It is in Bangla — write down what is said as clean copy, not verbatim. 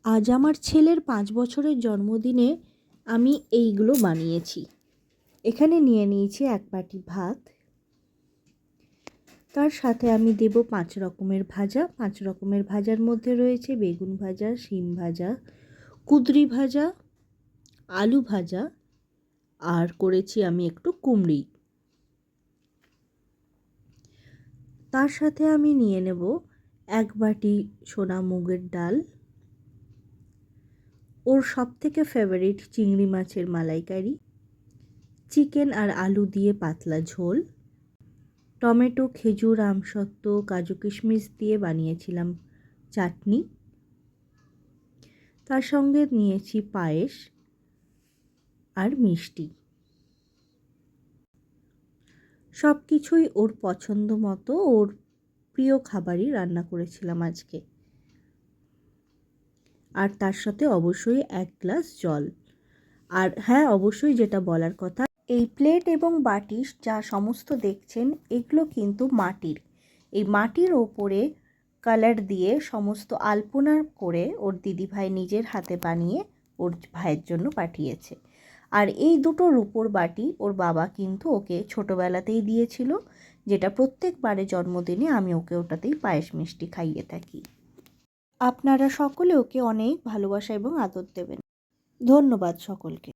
আজ আমার ছেলের 5 বছরের জন্মদিনে আমি এইগুলো বানিয়েছি। এখানে নিয়ে নিয়েছি 1 বাটি ভাত, তার সাথে আমি দেব 5 রকমের ভাজা। 5 রকমের ভাজার মধ্যে রয়েছে বেগুন ভাজা, শিম ভাজা, কুঁদরি ভাজা, আলু ভাজা, আর করেছি আমি একটু কুমড়ি। তার সাথে আমি নিয়ে নেব 1 বাটি সোনা মুগের ডাল, ওর সবথেকে ফেভারিট চিংড়ি মাছের মালাইকারি, চিকেন আর আলু দিয়ে পাতলা ঝোল, টমেটো, খেজুর, আমসত্ত্ব, কাজু কিশমিশ দিয়ে বানিয়েছিলাম চাটনি। তার সঙ্গে নিয়েছি পায়েস আর মিষ্টি। সব কিছুই ওর পছন্দ মতো, ওর প্রিয় খাবারই রান্না করেছিলাম আজকে। আর তার সাথে অবশ্যই 1 গ্লাস জল। আর হ্যাঁ, অবশ্যই যেটা বলার কথা, এই প্লেট এবং বাটি যা সমস্ত দেখছেন এগুলো কিন্তু মাটির। এই মাটির ওপরে কালার দিয়ে সমস্ত আলপনা করে ওর দিদিভাই নিজের হাতে বানিয়ে ওর ভাইয়ের জন্য পাঠিয়েছে। আর এই দুটো রূপোর বাটি ওর বাবা কিন্তু ওকে ছোটোবেলাতেই দিয়েছিল, যেটা প্রত্যেকবারে জন্মদিনে আমি ওকে ওটাতেই পায়েস মিষ্টি খাইয়ে থাকি। আপনারা সকলে ওকে অনেক ভালোবাসা এবং আদর দেবেন। ধন্যবাদ সকলকে।